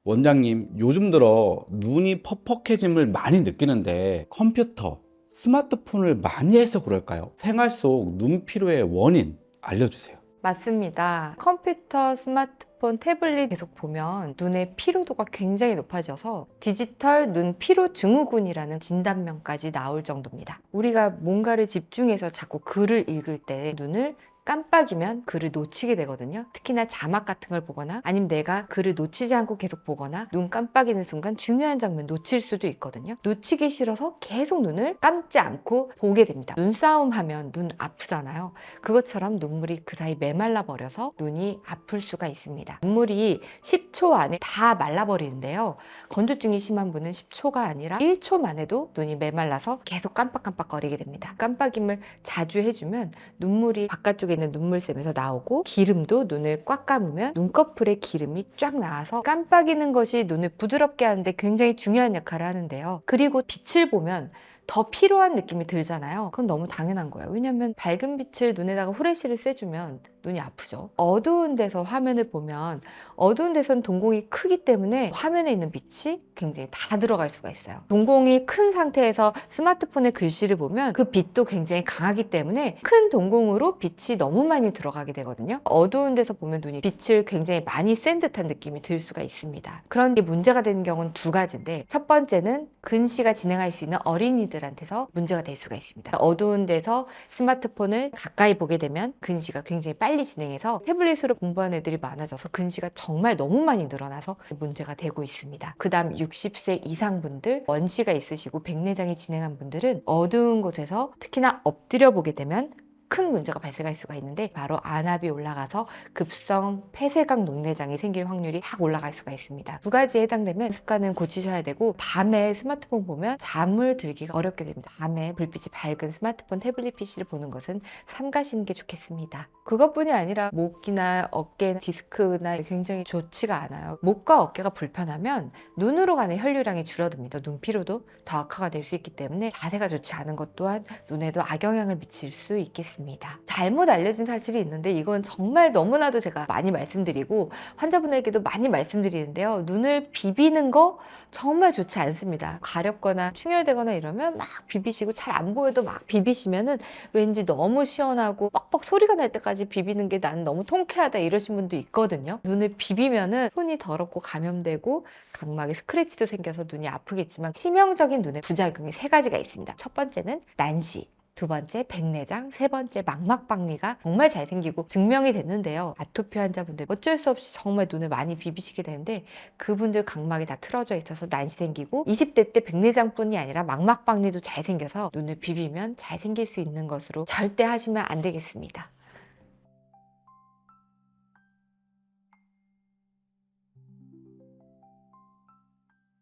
원장님, 요즘 들어 눈이 퍽퍽해짐을 많이 느끼는데 컴퓨터, 스마트폰을 많이 해서 그럴까요? 생활 속 눈 피로의 원인 알려주세요. 맞습니다. 컴퓨터, 스마트폰, 태블릿 계속 보면 눈의 피로도가 굉장히 높아져서 디지털 눈 피로 증후군이라는 진단명까지 나올 정도입니다. 우리가 뭔가를 집중해서 자꾸 글을 읽을 때 눈을 깜빡이면 글을 놓치게 되거든요. 특히나 자막 같은 걸 보거나 아니면 내가 글을 놓치지 않고 계속 보거나 눈 깜빡이는 순간 중요한 장면 놓칠 수도 있거든요. 놓치기 싫어서 계속 눈을 감지 않고 보게 됩니다. 눈싸움 하면 눈 아프잖아요. 그것처럼 눈물이 그 사이 메말라 버려서 눈이 아플 수가 있습니다. 눈물이 10초 안에 다 말라버리는데요. 건조증이 심한 분은 10초가 아니라 1초만 해도 눈이 메말라서 계속 깜빡깜빡거리게 됩니다. 깜빡임을 자주 해주면 눈물이 바깥쪽에 있는 눈물샘에서 나오고 기름도 눈을 꽉 감으면 눈꺼풀에 기름이 쫙 나와서 깜빡이는 것이 눈을 부드럽게 하는데 굉장히 중요한 역할을 하는데요. 그리고 빛을 보면 더 피로한 느낌이 들잖아요. 그건 너무 당연한 거예요. 왜냐면 밝은 빛을 눈에다가 후레쉬를 쐬주면 눈이 아프죠. 어두운 데서 화면을 보면 어두운 데선 동공이 크기 때문에 화면에 있는 빛이 굉장히 다 들어갈 수가 있어요. 동공이 큰 상태에서 스마트폰에 글씨를 보면 그 빛도 굉장히 강하기 때문에 큰 동공으로 빛이 너무 많이 들어가게 되거든요. 어두운 데서 보면 눈이 빛을 굉장히 많이 쐰 듯한 느낌이 들 수가 있습니다. 그런 게 문제가 되는 경우는 두 가지인데, 첫 번째는 근시가 진행할 수 있는 어린이들한테서 문제가 될 수가 있습니다. 어두운 데서 스마트폰을 가까이 보게 되면 근시가 굉장히 빨리 진행해서 태블릿으로 공부하는 애들이 많아져서 근시가 정말 너무 많이 늘어나서 문제가 되고 있습니다. 그 다음 60세 이상 분들, 원시가 있으시고 백내장이 진행한 분들은 어두운 곳에서 특히나 엎드려 보게 되면 큰 문제가 발생할 수가 있는데, 바로 안압이 올라가서 급성 폐쇄각 녹내장이 생길 확률이 확 올라갈 수가 있습니다. 두 가지에 해당되면 습관은 고치셔야 되고, 밤에 스마트폰 보면 잠을 들기가 어렵게 됩니다. 밤에 불빛이 밝은 스마트폰, 태블릿 PC를 보는 것은 삼가시는 게 좋겠습니다. 그것뿐이 아니라 목이나 어깨 디스크나 굉장히 좋지가 않아요. 목과 어깨가 불편하면 눈으로 가는 혈류량이 줄어듭니다. 눈 피로도 더 악화가 될 수 있기 때문에 자세가 좋지 않은 것 또한 눈에도 악영향을 미칠 수 있겠습니다. 잘못 알려진 사실이 있는데, 이건 정말 너무나도 제가 많이 말씀드리고 환자분에게도 많이 말씀드리는데요. 눈을 비비는 거 정말 좋지 않습니다. 가렵거나 충혈되거나 이러면 막 비비시고, 잘 안 보여도 막 비비시면은 왠지 너무 시원하고 뻑뻑 소리가 날 때까지 비비는 게 나는 너무 통쾌하다 이러신 분도 있거든요. 눈을 비비면은 손이 더럽고 감염되고 각막에 스크래치도 생겨서 눈이 아프겠지만, 치명적인 눈의 부작용이 세 가지가 있습니다. 첫 번째는 난시, 두 번째 백내장, 세 번째 망막박리가 정말 잘 생기고 증명이 됐는데요. 아토피 환자분들 어쩔 수 없이 정말 눈을 많이 비비시게 되는데, 그분들 각막이 다 틀어져 있어서 난시 생기고, 20대 때 백내장뿐이 아니라 망막박리도 잘 생겨서 눈을 비비면 잘 생길 수 있는 것으로 절대 하시면 안 되겠습니다.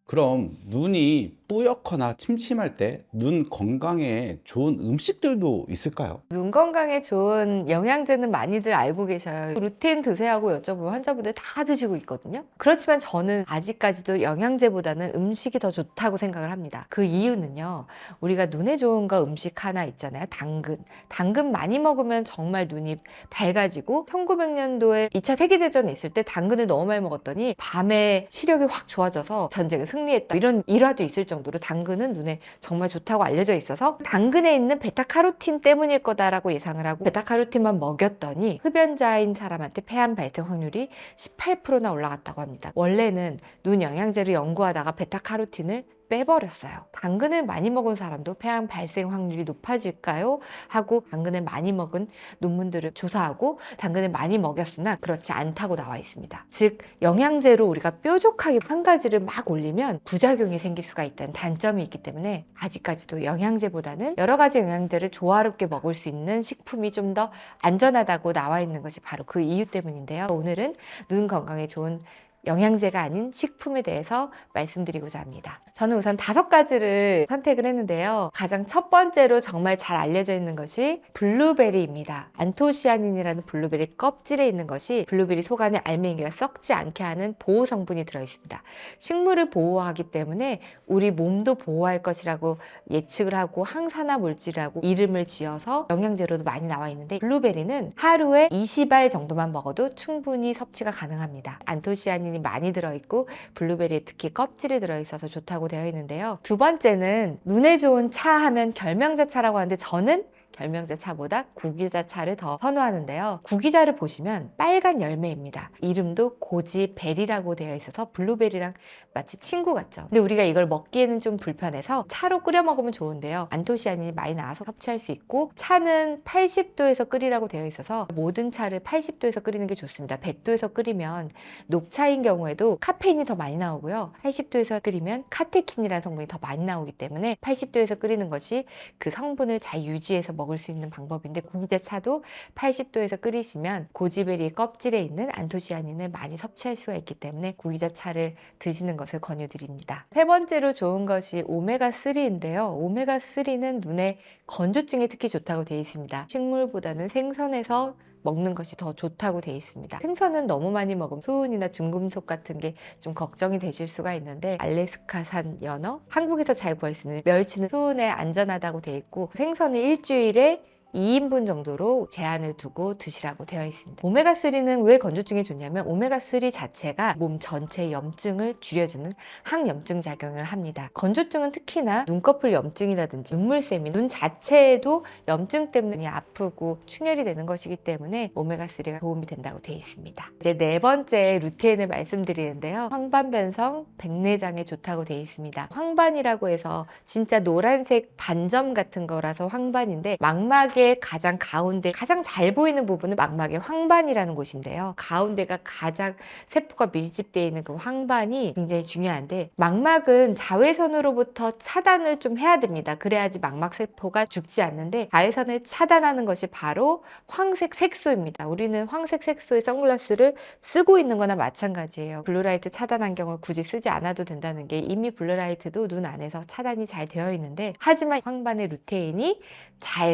그럼 눈이 뿌옇거나 침침할 때 눈 건강에 좋은 음식들도 있을까요? 눈 건강에 좋은 영양제는 많이들 알고 계셔요. 루테인 드세요 하고 여쭤보면 환자분들 다 드시고 있거든요. 그렇지만 저는 아직까지도 영양제보다는 음식이 더 좋다고 생각을 합니다. 그 이유는요, 우리가 눈에 좋은 거 음식 하나 있잖아요. 당근 많이 먹으면 정말 눈이 밝아지고, 1900년도에 2차 세계대전에 있을 때 당근을 너무 많이 먹었더니 밤에 시력이 확 좋아져서 전쟁에 승리했다, 이런 일화도 있을 정도로 당근은 눈에 정말 좋다고 알려져 있어서 당근에 있는 베타카로틴 때문일 거다라고 예상을 하고 베타카로틴만 먹였더니 흡연자인 사람한테 폐암 발생 확률이 18%나 올라갔다고 합니다. 원래는 눈 영양제를 연구하다가 베타카로틴을 빼버렸어요. 당근을 많이 먹은 사람도 폐암 발생 확률이 높아질까요? 하고 당근을 많이 먹은 논문들을 조사하고 당근을 많이 먹였으나 그렇지 않다고 나와 있습니다. 즉, 영양제로 우리가 뾰족하게 한 가지를 막 올리면 부작용이 생길 수가 있다는 단점이 있기 때문에, 아직까지도 영양제보다는 여러 가지 영양제를 조화롭게 먹을 수 있는 식품이 좀 더 안전하다고 나와 있는 것이 바로 그 이유 때문인데요. 오늘은 눈 건강에 좋은 영양제가 아닌 식품에 대해서 말씀드리고자 합니다. 저는 우선 5가지를 선택을 했는데요. 가장 첫 번째로 정말 잘 알려져 있는 것이 블루베리입니다. 안토시아닌이라는 블루베리 껍질에 있는 것이 블루베리 속 안에 알맹이가 썩지 않게 하는 보호 성분이 들어있습니다. 식물을 보호하기 때문에 우리 몸도 보호할 것이라고 예측을 하고 항산화 물질이라고 이름을 지어서 영양제로도 많이 나와 있는데, 블루베리는 하루에 20알 정도만 먹어도 충분히 섭취가 가능합니다. 안토시아닌 안토시아닌이 많이 들어있고 블루베리에 특히 껍질이 들어있어서 좋다고 되어 있는데요. 두 번째는 눈에 좋은 차 하면 결명자차라고 하는데 저는 결명자차보다 구기자차를 더 선호하는데요. 구기자를 보시면 빨간 열매입니다. 이름도 고지베리라고 되어 있어서 블루베리랑 마치 친구 같죠. 근데 우리가 이걸 먹기에는 좀 불편해서 차로 끓여 먹으면 좋은데요. 안토시아닌이 많이 나와서 섭취할 수 있고, 차는 80도에서 끓이라고 되어 있어서 모든 차를 80도에서 끓이는 게 좋습니다. 100도에서 끓이면 녹차인 경우에도 카페인이 더 많이 나오고요. 80도에서 끓이면 카테킨이라는 성분이 더 많이 나오기 때문에 80도에서 끓이는 것이 그 성분을 잘 유지해서 먹을 수 있는 방법인데, 구기자차도 80도에서 끓이시면 고지베리 껍질에 있는 안토시아닌을 많이 섭취할 수가 있기 때문에 구기자차를 드시는 것을 권유드립니다. 세 번째로 좋은 것이 오메가3인데요. 오메가3는 눈의 건조증에 특히 좋다고 되어 있습니다. 식물보다는 생선에서 먹는 것이 더 좋다고 되어 있습니다. 생선은 너무 많이 먹으면 수은이나 중금속 같은 게 좀 걱정이 되실 수가 있는데, 알래스카산 연어, 한국에서 잘 구할 수 있는 멸치는 수은에 안전하다고 되어 있고, 생선은 일주일에 2인분 정도로 제한을 두고 드시라고 되어 있습니다. 오메가3는 왜 건조증에 좋냐면, 오메가3 자체가 몸 전체의 염증을 줄여주는 항염증 작용을 합니다. 건조증은 특히나 눈꺼풀 염증이라든지 눈물샘이, 눈 자체에도 염증 때문에 눈이 아프고 충혈이 되는 것이기 때문에 오메가3가 도움이 된다고 되어 있습니다. 이제 네 번째 루테인을 말씀드리는데요. 황반변성 백내장에 좋다고 되어 있습니다. 황반이라고 해서 진짜 노란색 반점 같은 거라서 황반인데, 망막의 가장 가운데 가장 잘 보이는 부분은 망막의 황반이라는 곳인데요. 가운데가 가장 세포가 밀집되어 있는 그 황반이 굉장히 중요한데, 망막은 자외선으로부터 차단을 좀 해야 됩니다. 그래야지 망막 세포가 죽지 않는데, 자외선을 차단하는 것이 바로 황색 색소입니다. 우리는 황색 색소의 선글라스를 쓰고 있는 거나 마찬가지예요. 블루라이트 차단 안경을 굳이 쓰지 않아도 된다는 게, 이미 블루라이트도 눈 안에서 차단이 잘 되어 있는데, 하지만 황반의 루테인이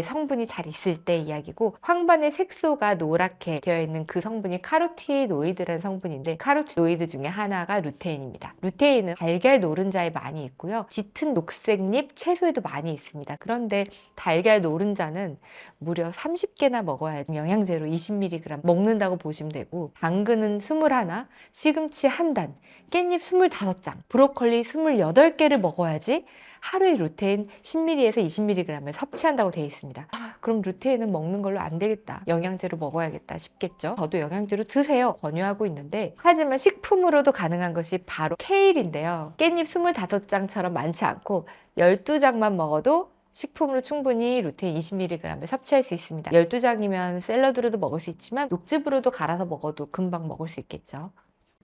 성분이 잘 있을 때 이야기고, 황반의 색소가 노랗게 되어 있는 그 성분이 카로티노이드라는 성분인데, 카로티노이드 중에 하나가 루테인입니다. 루테인은 달걀 노른자에 많이 있고요. 짙은 녹색잎 채소에도 많이 있습니다. 그런데 달걀 노른자는 무려 30개나 먹어야 영양제로 20mg 먹는다고 보시면 되고, 당근은 21, 시금치 1단, 깻잎 25장, 브로콜리 28개를 먹어야지 하루에 루테인 10mg에서 20mg을 섭취한다고 되어 있습니다. 그럼 루테인은 먹는 걸로 안 되겠다, 영양제로 먹어야겠다 싶겠죠. 저도 영양제로 드세요 권유하고 있는데, 하지만 식품으로도 가능한 것이 바로 케일인데요. 깻잎 25장처럼 많지 않고 12장만 먹어도 식품으로 충분히 루테인 20mg을 섭취할 수 있습니다. 12장이면 샐러드로도 먹을 수 있지만 녹즙으로도 갈아서 먹어도 금방 먹을 수 있겠죠.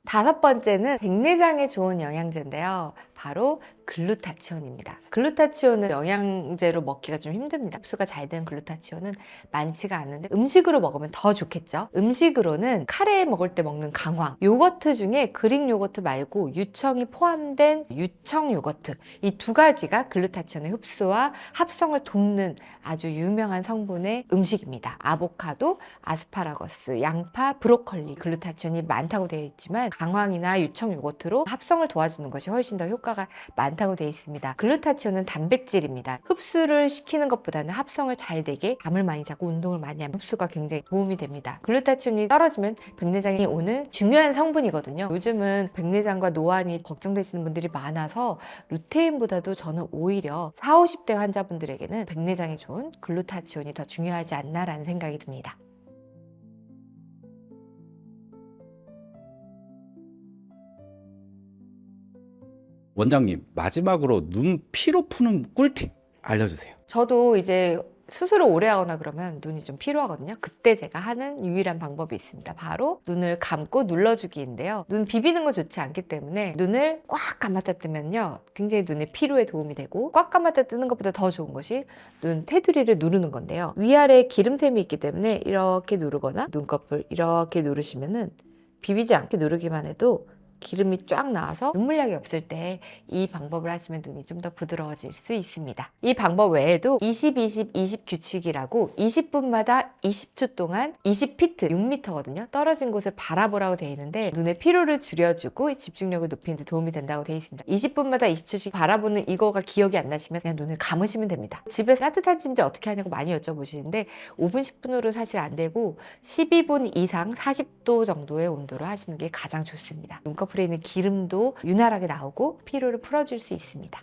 다섯 번째는 백내장에 좋은 영양제인데요. 바로 글루타치온입니다. 글루타치온은 영양제로 먹기가 좀 힘듭니다. 흡수가 잘 된 글루타치온은 많지가 않은데, 음식으로 먹으면 더 좋겠죠. 음식으로는 카레 먹을 때 먹는 강황, 요거트 중에 그릭 요거트 말고 유청이 포함된 유청 요거트, 이 두 가지가 글루타치온의 흡수와 합성을 돕는 아주 유명한 성분의 음식입니다. 아보카도, 아스파라거스, 양파, 브로콜리, 글루타치온이 많다고 되어 있지만, 강황이나 유청 요거트로 합성을 도와주는 것이 훨씬 더 효과가 많다고 되어 있습니다. 글루타치온은 단백질입니다. 흡수를 시키는 것보다는 합성을 잘 되게 잠을 많이 자고 운동을 많이 하면 흡수가 굉장히 도움이 됩니다. 글루타치온이 떨어지면 백내장이 오는 중요한 성분이거든요. 요즘은 백내장과 노안이 걱정되시는 분들이 많아서 루테인보다도 저는 오히려 40, 50대 환자분들에게는 백내장에 좋은 글루타치온이 더 중요하지 않나라는 생각이 듭니다. 원장님, 마지막으로 눈 피로 푸는 꿀팁 알려주세요. 저도 이제 수술을 오래 하거나 그러면 눈이 좀 피로하거든요. 그때 제가 하는 유일한 방법이 있습니다. 바로 눈을 감고 눌러주기인데요. 눈 비비는 거 좋지 않기 때문에 눈을 꽉 감았다 뜨면요, 굉장히 눈의 피로에 도움이 되고, 꽉 감았다 뜨는 것보다 더 좋은 것이 눈 테두리를 누르는 건데요. 위아래 기름샘이 있기 때문에 이렇게 누르거나 눈꺼풀 이렇게 누르시면은 비비지 않게 누르기만 해도 기름이 쫙 나와서 눈물약이 없을 때 이 방법을 하시면 눈이 좀 더 부드러워질 수 있습니다. 이 방법 외에도 20-20-20 규칙이라고 20분마다 20초 동안 20피트, 6m거든요. 떨어진 곳을 바라보라고 되어 있는데 눈의 피로를 줄여주고 집중력을 높이는 데 도움이 된다고 되어 있습니다. 20분마다 20초씩 바라보는 이거가 기억이 안 나시면 그냥 눈을 감으시면 됩니다. 집에 따뜻한 침대 어떻게 하냐고 많이 여쭤보시는데 5분, 10분으로 사실 안 되고 12분 이상 40도 정도의 온도로 하시는 게 가장 좋습니다. 눈꺼풀에 있는 기름도 윤활하게 나오고 피로를 풀어줄 수 있습니다.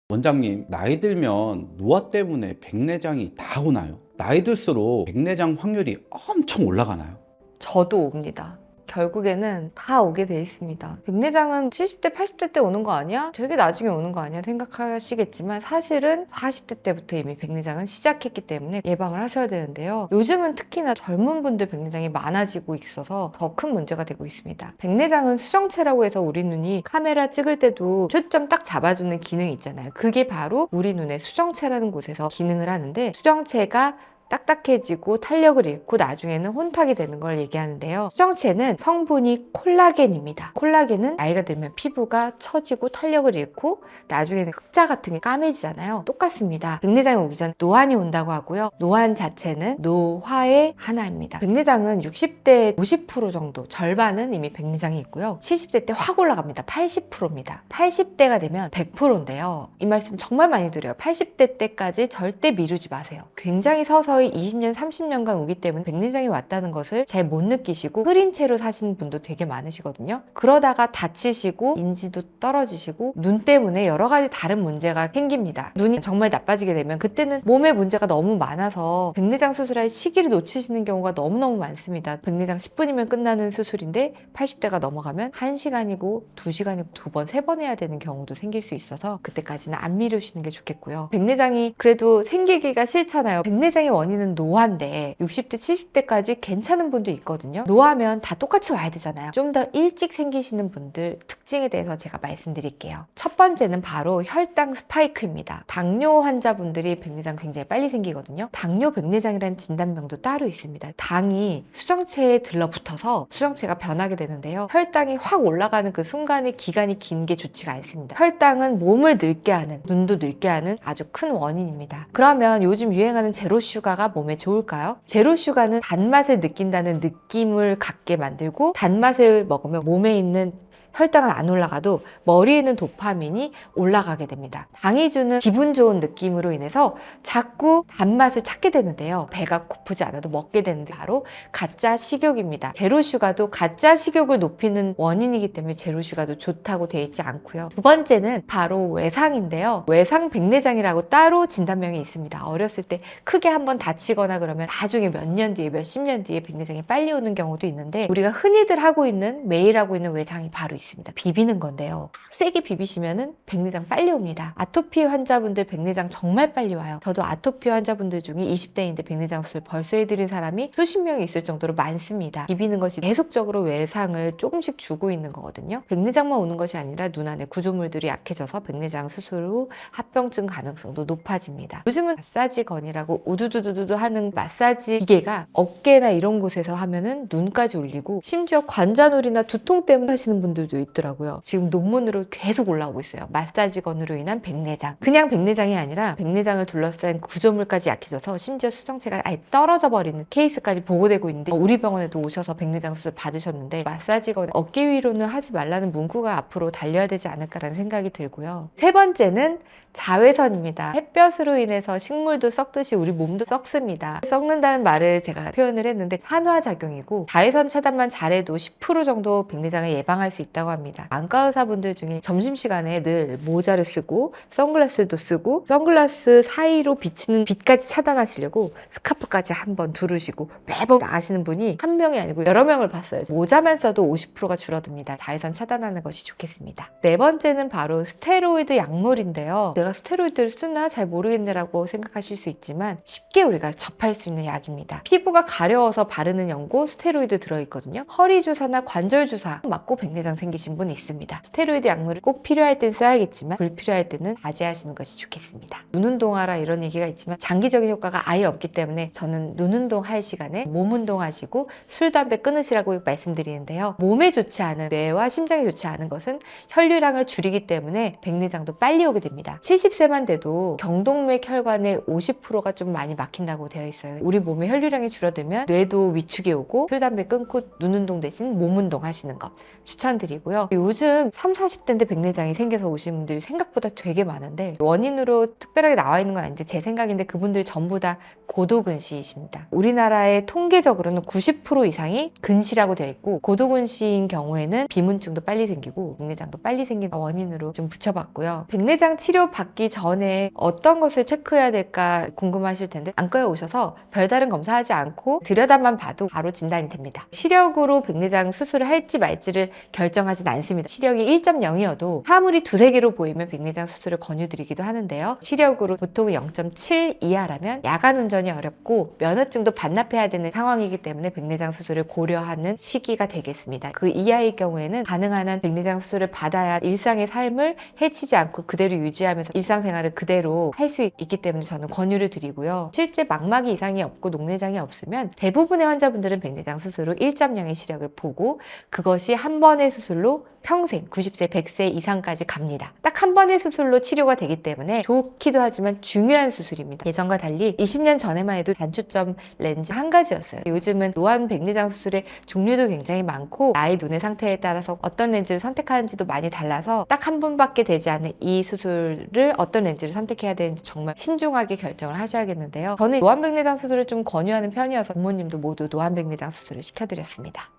원장님, 나이 들면 노화 때문에 백내장이 다 오나요? 나이 들수록 백내장 확률이 엄청 올라가나요? 저도 옵니다. 결국에는 다 오게 돼 있습니다. 백내장은 70대, 80대 때 오는 거 아니야? 되게 나중에 오는 거 아니야? 생각하시겠지만 사실은 40대 때부터 이미 백내장은 시작했기 때문에 예방을 하셔야 되는데요. 요즘은 특히나 젊은 분들 백내장이 많아지고 있어서 더 큰 문제가 되고 있습니다. 백내장은 수정체라고 해서 우리 눈이 카메라 찍을 때도 초점 딱 잡아주는 기능이 있잖아요. 그게 바로 우리 눈의 수정체라는 곳에서 기능을 하는데 수정체가 딱딱해지고 탄력을 잃고 나중에는 혼탁이 되는 걸 얘기하는데요. 수정체는 성분이 콜라겐입니다. 콜라겐은 나이가 들면 피부가 처지고 탄력을 잃고 나중에는 흑자 같은 게 까매지잖아요. 똑같습니다. 백내장이 오기 전 노안이 온다고 하고요. 노안 자체는 노화의 하나입니다. 백내장은 60대 50% 정도, 절반은 이미 백내장이 있고요. 70대 때 확 올라갑니다. 80%입니다. 80대가 되면 100%인데요. 이 말씀 정말 많이 드려요. 80대 때까지 절대 미루지 마세요. 굉장히 서서히 20년, 30년간 오기 때문에 백내장이 왔다는 것을 잘 못 느끼시고 흐린 채로 사시는 분도 되게 많으시거든요. 그러다가 다치시고 인지도 떨어지시고 눈 때문에 여러 가지 다른 문제가 생깁니다. 눈이 정말 나빠지게 되면 그때는 몸에 문제가 너무 많아서 백내장 수술할 시기를 놓치시는 경우가 너무너무 많습니다. 백내장 10분이면 끝나는 수술인데 80대가 넘어가면 1시간이고 2시간이고 2번, 3번 해야 되는 경우도 생길 수 있어서 그때까지는 안 미루시는 게 좋겠고요. 백내장이 그래도 생기기가 싫잖아요. 백내장의 원인은 노화인데 60대, 70대까지 괜찮은 분도 있거든요. 노화면 다 똑같이 와야 되잖아요. 좀 더 일찍 생기시는 분들 특징에 대해서 제가 말씀드릴게요. 첫 번째는 바로 혈당 스파이크입니다. 당뇨 환자분들이 백내장 굉장히 빨리 생기거든요. 당뇨 백내장이라는 진단명도 따로 있습니다. 당이 수정체에 들러붙어서 수정체가 변하게 되는데요. 혈당이 확 올라가는 그 순간의 기간이 긴 게 좋지가 않습니다. 혈당은 몸을 늙게 하는, 눈도 늙게 하는 아주 큰 원인입니다. 그러면 요즘 유행하는 제로슈가가 몸에 좋을까요? 제로슈가는 단맛을 느낀다는 느낌을 갖게 만들고 단맛을 먹으면 몸에 있는 혈당은 안 올라가도 머리에 있는 도파민이 올라가게 됩니다. 당이 주는 기분 좋은 느낌으로 인해서 자꾸 단맛을 찾게 되는데요. 배가 고프지 않아도 먹게 되는데 바로 가짜 식욕입니다. 제로슈가도 가짜 식욕을 높이는 원인이기 때문에 제로슈가도 좋다고 되어 있지 않고요. 두 번째는 바로 외상인데요. 외상 백내장이라고 따로 진단명이 있습니다. 어렸을 때 크게 한번 다치거나 그러면 나중에 몇 년 뒤에 몇십 년 뒤에 백내장이 빨리 오는 경우도 있는데 우리가 흔히들 하고 있는 매일 하고 있는 외상이 바로 있습니다. 비비는 건데요. 세게 비비시면은 백내장 빨리 옵니다. 아토피 환자분들 백내장 정말 빨리 와요. 저도 아토피 환자분들 중에 20대인데 백내장 수술 벌써 해드린 사람이 수십 명이 있을 정도로 많습니다. 비비는 것이 계속적으로 외상을 조금씩 주고 있는 거거든요. 백내장만 오는 것이 아니라 눈 안에 구조물들이 약해져서 백내장 수술 후 합병증 가능성도 높아집니다. 요즘은 마사지건이라고 우두두두두 하는 마사지 기계가 어깨나 이런 곳에서 하면은 눈까지 울리고 심지어 관자놀이나 두통 때문에 하시는 분들도 있더라고요. 지금 논문으로 계속 올라오고 있어요. 마사지건으로 인한 백내장. 그냥 백내장이 아니라 백내장을 둘러싼 구조물까지 약해져서 심지어 수정체가 아예 떨어져 버리는 케이스까지 보고되고 있는데 우리 병원에도 오셔서 백내장 수술 받으셨는데 마사지건 어깨 위로는 하지 말라는 문구가 앞으로 달려야 되지 않을까라는 생각이 들고요. 세 번째는 자외선입니다. 햇볕으로 인해서 식물도 썩듯이 우리 몸도 썩습니다. 썩는다는 말을 제가 표현을 했는데 산화작용이고 자외선 차단만 잘해도 10% 정도 백내장을 예방할 수 있다고 합니다. 안과 의사분들 중에 점심시간에 늘 모자를 쓰고 선글라스도 쓰고 선글라스 사이로 비치는 빛까지 차단하시려고 스카프까지 한번 두르시고 매번 나가시는 분이 한 명이 아니고 여러 명을 봤어요. 모자만 써도 50%가 줄어듭니다. 자외선 차단하는 것이 좋겠습니다. 네 번째는 바로 스테로이드 약물인데요. 내가 스테로이드를 쓰나 잘 모르겠네라고 생각하실 수 있지만 쉽게 우리가 접할 수 있는 약입니다. 피부가 가려워서 바르는 연고 스테로이드 들어있거든요. 허리 주사나 관절 주사 맞고 백내장 생기는 생기신 분이 있습니다. 스테로이드 약물을 꼭 필요할 땐 써야겠지만 불필요할 때는 자제하시는 것이 좋겠습니다. 눈 운동하라 이런 얘기가 있지만 장기적인 효과가 아예 없기 때문에 저는 눈 운동할 시간에 몸 운동하시고 술, 담배 끊으시라고 말씀드리는데요. 몸에 좋지 않은, 뇌와 심장에 좋지 않은 것은 혈류량을 줄이기 때문에 백내장도 빨리 오게 됩니다. 70세만 돼도 경동맥 혈관의 50%가 좀 많이 막힌다고 되어 있어요. 우리 몸의 혈류량이 줄어들면 뇌도 위축이 오고 술, 담배 끊고 눈 운동 대신 몸 운동 하시는 것 추천드리고요. 요즘 30, 40대인데 백내장이 생겨서 오신 분들이 생각보다 되게 많은데 원인으로 특별하게 나와 있는 건 아닌데 제 생각인데 그분들 전부 다 고도근시이십니다. 우리나라의 통계적으로는 90% 이상이 근시라고 되어 있고 고도근시인 경우에는 비문증도 빨리 생기고 백내장도 빨리 생기는 원인으로 좀 붙여봤고요. 백내장 치료 받기 전에 어떤 것을 체크해야 될까 궁금하실 텐데 안과에 오셔서 별다른 검사하지 않고 들여다만 봐도 바로 진단이 됩니다. 시력으로 백내장 수술을 할지 말지를 결정하진 않습니다. 시력이 1.0이어도 사물이 두세 개로 보이면 백내장 수술을 권유드리기도 하는데요. 시력으로 보통 0.7 이하라면 야간 운전이 어렵고 면허증도 반납해야 되는 상황이기 때문에 백내장 수술을 고려하는 시기가 되겠습니다. 그 이하의 경우에는 가능한 한 백내장 수술을 받아야 일상의 삶을 해치지 않고 그대로 유지하면서 일상생활을 그대로 할 수 있기 때문에 저는 권유를 드리고요. 실제 망막이 이상이 없고 녹내장이 없으면 대부분의 환자분들은 백내장 수술로 1.0의 시력을 보고 그것이 한 번의 수술로 평생 90세, 100세 이상까지 갑니다. 딱 한 번의 수술로 치료가 되기 때문에 좋기도 하지만 중요한 수술입니다. 예전과 달리 20년 전에만 해도 단초점 렌즈 한 가지였어요. 요즘은 노안 백내장 수술의 종류도 굉장히 많고 나의 눈의 상태에 따라서 어떤 렌즈를 선택하는지도 많이 달라서 딱 한 번밖에 되지 않은 이 수술을 어떤 렌즈를 선택해야 되는지 정말 신중하게 결정을 하셔야겠는데요. 저는 노안 백내장 수술을 좀 권유하는 편이어서 부모님도 모두 노안 백내장 수술을 시켜드렸습니다.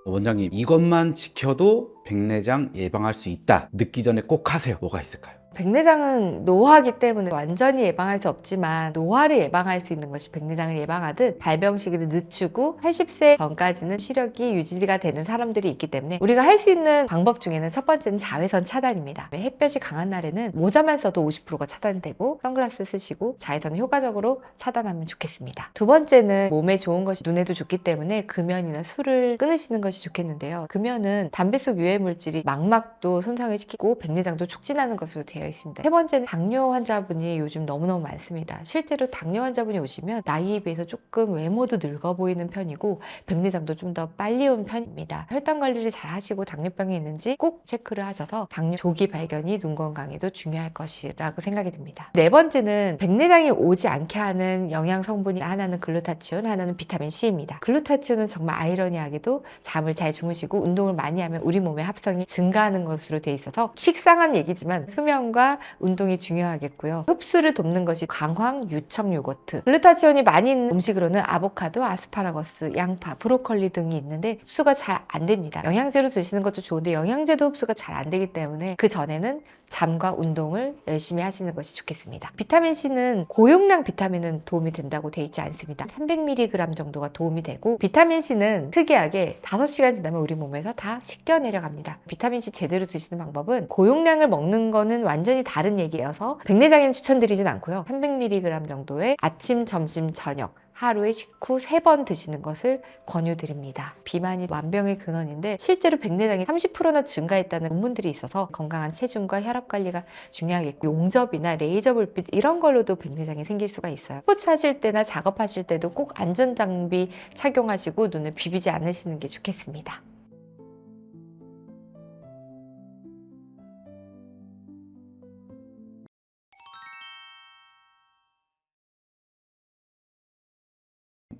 원장님, 이것만 지켜도 백내장 예방할 수 있다. 늦기 전에 꼭 하세요. 뭐가 있을까요? 백내장은 노화기 때문에 완전히 예방할 수 없지만 노화를 예방할 수 있는 것이 백내장을 예방하듯 발병 시기를 늦추고 80세 전까지는 시력이 유지가 되는 사람들이 있기 때문에 우리가 할 수 있는 방법 중에는 첫 번째는 자외선 차단입니다. 햇볕이 강한 날에는 모자만 써도 50%가 차단되고 선글라스 쓰시고 자외선을 효과적으로 차단하면 좋겠습니다. 두 번째는 몸에 좋은 것이 눈에도 좋기 때문에 금연이나 술을 끊으시는 것이 좋겠는데요. 금연은 담배 속 유해 물질이 망막도 손상을 시키고 백내장도 촉진하는 것으로 되어 있습니다. 세 번째는 당뇨 환자분이 요즘 너무너무 많습니다. 실제로 당뇨 환자분이 오시면 나이에 비해서 조금 외모도 늙어 보이는 편이고 백내장도 좀 더 빨리 온 편입니다. 혈당 관리를 잘 하시고 당뇨병이 있는지 꼭 체크를 하셔서 당뇨 조기 발견이 눈 건강에도 중요할 것이라고 생각이 듭니다. 네 번째는 백내장이 오지 않게 하는 영양 성분이 하나는 글루타치온, 하나는 비타민 C입니다. 글루타치온은 정말 아이러니하게도 잠을 잘 주무시고 운동을 많이 하면 우리 몸의 합성이 증가하는 것으로 되어 있어서 식상한 얘기지만 수면과 운동이 중요하겠고요. 흡수를 돕는 것이 강황, 유청 요거트. 글루타치온이 많이 있는 음식으로는 아보카도, 아스파라거스, 양파, 브로콜리 등이 있는데 흡수가 잘 안 됩니다. 영양제로 드시는 것도 좋은데 영양제도 흡수가 잘 안 되기 때문에 그 전에는 잠과 운동을 열심히 하시는 것이 좋겠습니다. 비타민C는 고용량 비타민은 도움이 된다고 되어 있지 않습니다. 300mg 정도가 도움이 되고 비타민C는 특이하게 5시간 지나면 우리 몸에서 다 씻겨 내려갑니다. 비타민C 제대로 드시는 방법은 고용량을 먹는 거는 완전히 다른 얘기여서 백내장에는 추천드리진 않고요. 300mg 정도의 아침, 점심, 저녁 하루에 식후 3번 드시는 것을 권유드립니다. 비만이 만병의 근원인데 실제로 백내장이 30%나 증가했다는 논문들이 있어서 건강한 체중과 혈압 관리가 중요하겠고 용접이나 레이저 불빛 이런 걸로도 백내장이 생길 수가 있어요. 스포츠 하실 때나 작업하실 때도 꼭 안전장비 착용하시고 눈을 비비지 않으시는 게 좋겠습니다.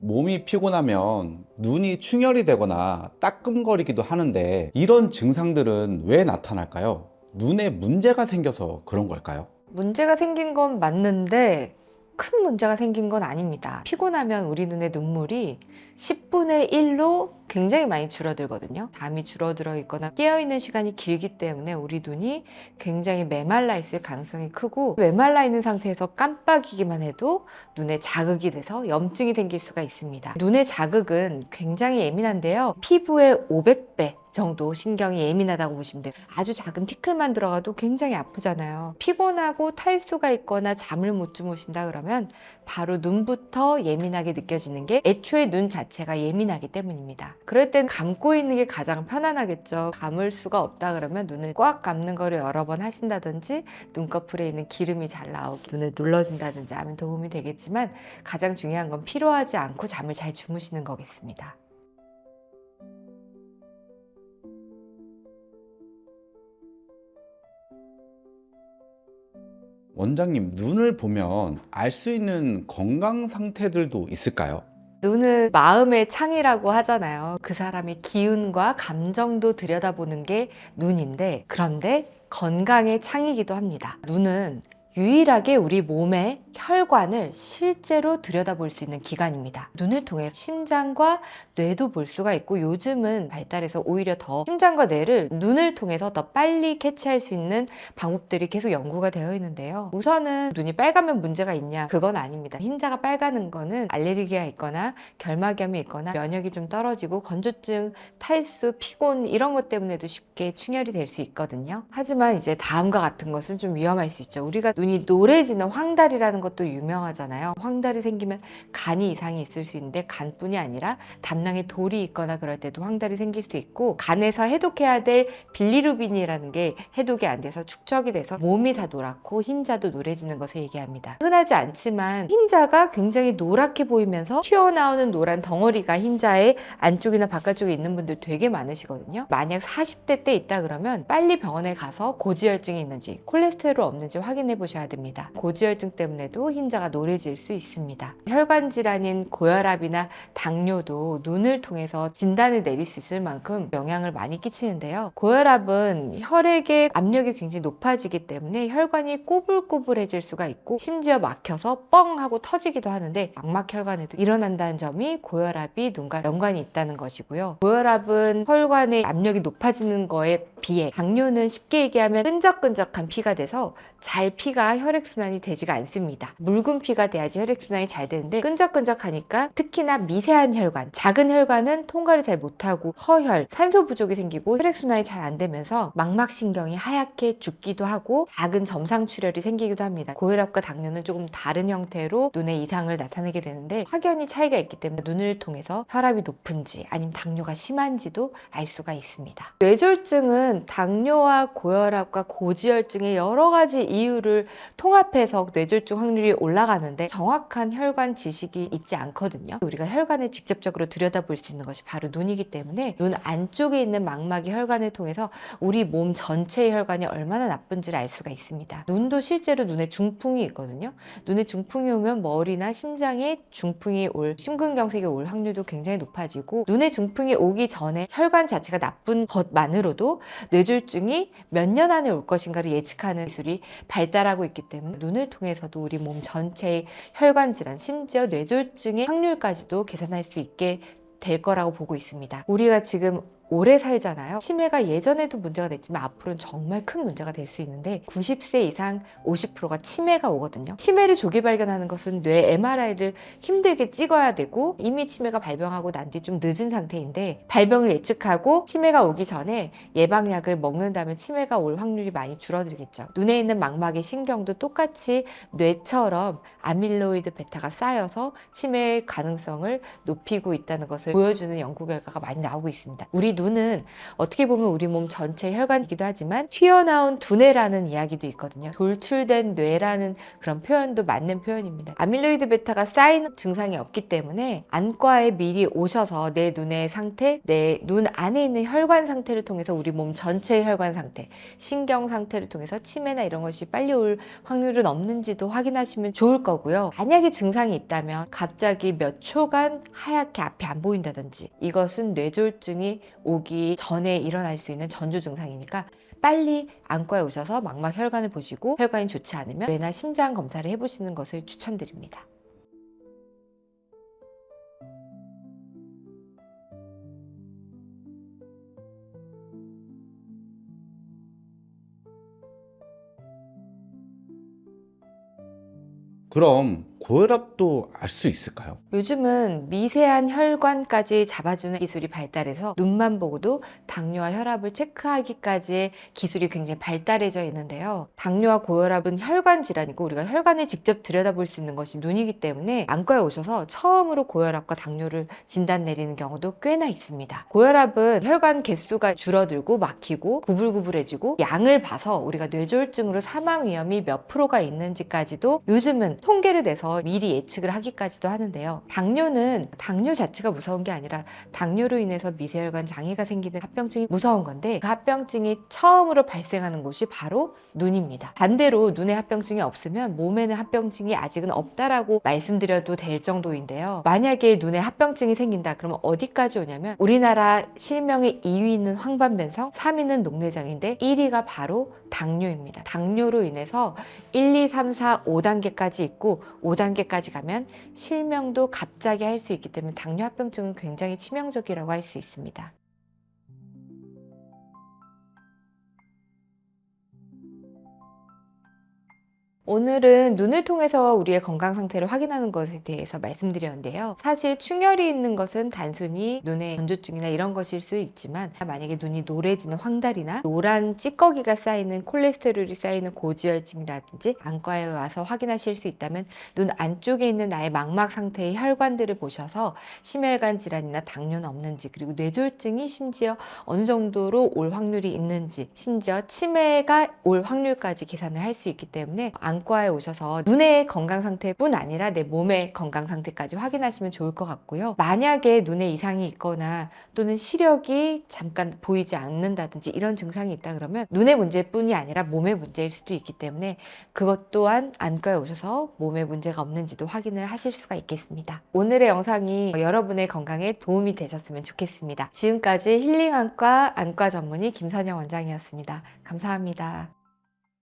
몸이 피곤하면 눈이 충혈이 되거나 따끔거리기도 하는데 이런 증상들은 왜 나타날까요? 눈에 문제가 생겨서 그런 걸까요? 문제가 생긴 건 맞는데 큰 문제가 생긴 건 아닙니다. 피곤하면 우리 눈의 눈물이 10분의 1로 굉장히 많이 줄어들거든요. 잠이 줄어들어 있거나 깨어있는 시간이 길기 때문에 우리 눈이 굉장히 메말라 있을 가능성이 크고, 메말라 있는 상태에서 깜빡이기만 해도 눈에 자극이 돼서 염증이 생길 수가 있습니다. 눈의 자극은 굉장히 예민한데요. 피부의 500배 정도 신경이 예민하다고 보시면 돼요. 아주 작은 티클만 들어가도 굉장히 아프잖아요. 피곤하고 탈수가 있거나 잠을 못 주무신다 그러면 바로 눈부터 예민하게 느껴지는 게 애초에 눈 자체가 예민하기 때문입니다. 그럴 땐 감고 있는 게 가장 편안하겠죠. 감을 수가 없다 그러면 눈을 꽉 감는 거를 여러 번 하신다든지 눈꺼풀에 있는 기름이 잘 나오게 눈을 눌러준다든지 하면 도움이 되겠지만, 가장 중요한 건 피로하지 않고 잠을 잘 주무시는 거겠습니다. 원장님, 눈을 보면 알 수 있는 건강 상태들도 있을까요? 눈은 마음의 창이라고 하잖아요. 그 사람의 기운과 감정도 들여다보는 게 눈인데, 그런데 건강의 창이기도 합니다. 눈은 유일하게 우리 몸의 혈관을 실제로 들여다볼 수 있는 기관입니다. 눈을 통해 심장과 뇌도 볼 수가 있고, 요즘은 발달해서 오히려 더 심장과 뇌를 눈을 통해서 더 빨리 캐치할 수 있는 방법들이 계속 연구가 되어 있는데요. 우선은 눈이 빨가면 문제가 있냐? 그건 아닙니다. 흰자가 빨가는 거는 알레르기가 있거나 결막염이 있거나 면역이 좀 떨어지고 건조증, 탈수, 피곤 이런 것 때문에도 쉽게 충혈이 될 수 있거든요. 하지만 이제 다음과 같은 것은 좀 위험할 수 있죠. 우리가 눈이 노래지는 황달이라는 것도 유명하잖아요. 황달이 생기면 간이 이상이 있을 수 있는데, 간뿐이 아니라 담낭에 돌이 있거나 그럴 때도 황달이 생길 수 있고, 간에서 해독해야 될 빌리루빈이라는 게 해독이 안 돼서 축적이 돼서 몸이 다 노랗고 흰자도 노래지는 것을 얘기합니다. 흔하지 않지만 흰자가 굉장히 노랗게 보이면서 튀어나오는 노란 덩어리가 흰자의 안쪽이나 바깥쪽에 있는 분들 되게 많으시거든요. 만약 40대 때 있다 그러면 빨리 병원에 가서 고지혈증이 있는지 콜레스테롤 없는지 확인해 보셔야 됩니다. 고지혈증 때문에도 흰자가 노래질 수 있습니다. 혈관 질환인 고혈압이나 당뇨도 눈을 통해서 진단을 내릴 수 있을 만큼 영향을 많이 끼치는데요. 고혈압은 혈액의 압력이 굉장히 높아지기 때문에 혈관이 꼬불꼬불해질 수가 있고, 심지어 막혀서 뻥 하고 터지기도 하는데, 망막혈관에도 일어난다는 점이 고혈압이 눈과 연관이 있다는 것이고요. 고혈압은 혈관의 압력이 높아지는 거에 비해 당뇨는 쉽게 얘기하면 끈적끈적한 피가 돼서 잘 피가 혈액순환이 되지가 않습니다. 묽은 피가 돼야지 혈액순환이 잘 되는데, 끈적끈적하니까 특히나 미세한 혈관, 작은 혈관은 통과를 잘 못하고 허혈, 산소 부족이 생기고 혈액순환이 잘 안 되면서 망막신경이 하얗게 죽기도 하고 작은 점상출혈이 생기기도 합니다. 고혈압과 당뇨는 조금 다른 형태로 눈에 이상을 나타내게 되는데, 확연히 차이가 있기 때문에 눈을 통해서 혈압이 높은지 아니면 당뇨가 심한지도 알 수가 있습니다. 뇌졸중은 당뇨와 고혈압과 고지혈증의 여러 가지 이유를 통합해서 뇌졸중 확률이 올라가는데, 정확한 혈관 지식이 있지 않거든요. 우리가 혈관을 직접적으로 들여다볼 수 있는 것이 바로 눈이기 때문에, 눈 안쪽에 있는 망막이 혈관을 통해서 우리 몸 전체의 혈관이 얼마나 나쁜지를 알 수가 있습니다. 눈도 실제로 눈에 중풍이 있거든요. 눈에 중풍이 오면 머리나 심장에 중풍이 올, 심근경색이 올 확률도 굉장히 높아지고, 눈에 중풍이 오기 전에 혈관 자체가 나쁜 것만으로도 뇌졸중이 몇 년 안에 올 것인가를 예측하는 기술이 발달하고 있기 때문에, 눈을 통해서도 우리 몸 전체의 혈관 질환, 심지어 뇌졸중의 확률까지도 계산할 수 있게 될 거라고 보고 있습니다. 우리가 지금 오래 살잖아요. 치매가 예전에도 문제가 됐지만 앞으로는 정말 큰 문제가 될 수 있는데, 90세 이상 50%가 치매가 오거든요. 치매를 조기 발견하는 것은 뇌 MRI를 힘들게 찍어야 되고, 이미 치매가 발병하고 난 뒤 좀 늦은 상태인데, 발병을 예측하고 치매가 오기 전에 예방약을 먹는다면 치매가 올 확률이 많이 줄어들겠죠. 눈에 있는 망막의 신경도 똑같이 뇌처럼 아밀로이드 베타가 쌓여서 치매의 가능성을 높이고 있다는 것을 보여주는 연구 결과가 많이 나오고 있습니다. 우리 눈은 어떻게 보면 우리 몸 전체의 혈관이기도 하지만 튀어나온 두뇌라는 이야기도 있거든요. 돌출된 뇌라는 그런 표현도 맞는 표현입니다. 아밀로이드 베타가 쌓이는 증상이 없기 때문에 안과에 미리 오셔서 내 눈의 상태, 내 눈 안에 있는 혈관 상태를 통해서 우리 몸 전체의 혈관 상태, 신경 상태를 통해서 치매나 이런 것이 빨리 올 확률은 없는지도 확인하시면 좋을 거고요. 만약에 증상이 있다면 갑자기 몇 초간 하얗게 앞이 안 보인다든지, 이것은 뇌졸중이 오기 전에 일어날 수 있는 전조 증상이니까 빨리 안과에 오셔서 망막 혈관을 보시고, 혈관이 좋지 않으면 뇌나 심장 검사를 해보시는 것을 추천드립니다. 그럼 고혈압도 알 수 있을까요? 요즘은 미세한 혈관까지 잡아주는 기술이 발달해서 눈만 보고도 당뇨와 혈압을 체크하기까지의 기술이 굉장히 발달해져 있는데요. 당뇨와 고혈압은 혈관 질환이고 우리가 혈관을 직접 들여다볼 수 있는 것이 눈이기 때문에 안과에 오셔서 처음으로 고혈압과 당뇨를 진단 내리는 경우도 꽤나 있습니다. 고혈압은 혈관 개수가 줄어들고 막히고 구불구불해지고 양을 봐서 우리가 뇌졸중으로 사망 위험이 몇 프로가 있는지까지도 요즘은 통계를 내서 미리 예측을 하기까지도 하는데요. 당뇨는 당뇨 자체가 무서운 게 아니라 당뇨로 인해서 미세혈관 장애가 생기는 합병증이 무서운 건데 그 합병증이 처음으로 발생하는 곳이 바로 눈입니다. 반대로 눈에 합병증이 없으면 몸에는 합병증이 아직은 없다라고 말씀드려도 될 정도인데요. 만약에 눈에 합병증이 생긴다 그러면 어디까지 오냐면 우리나라 실명의 2위는 황반변성, 3위는 녹내장인데 1위가 바로 당뇨입니다. 당뇨로 인해서 1, 2, 3, 4, 5단계까지 있고 5단계까지 가면 실명도 갑자기 할 수 있기 때문에 당뇨 합병증은 굉장히 치명적이라고 할 수 있습니다. 오늘은 눈을 통해서 우리의 건강 상태를 확인하는 것에 대해서 말씀드렸는데요. 사실 충혈이 있는 것은 단순히 눈의 건조증이나 이런 것일 수 있지만 만약에 눈이 노래지는 황달이나 노란 찌꺼기가 쌓이는 콜레스테롤이 쌓이는 고지혈증이라든지 안과에 와서 확인하실 수 있다면 눈 안쪽에 있는 나의 망막 상태의 혈관들을 보셔서 심혈관 질환이나 당뇨는 없는지 그리고 뇌졸중이 심지어 어느 정도로 올 확률이 있는지 심지어 치매가 올 확률까지 계산을 할 수 있기 때문에 안과에 오셔서 눈의 건강 상태뿐 아니라 내 몸의 건강 상태까지 확인하시면 좋을 것 같고요. 만약에 눈에 이상이 있거나 또는 시력이 잠깐 보이지 않는다든지 이런 증상이 있다 그러면 눈의 문제뿐이 아니라 몸의 문제일 수도 있기 때문에 그것 또한 안과에 오셔서 몸에 문제가 없는지도 확인을 하실 수가 있겠습니다. 오늘의 영상이 여러분의 건강에 도움이 되셨으면 좋겠습니다. 지금까지 힐링안과 안과 전문의 김선영 원장이었습니다. 감사합니다.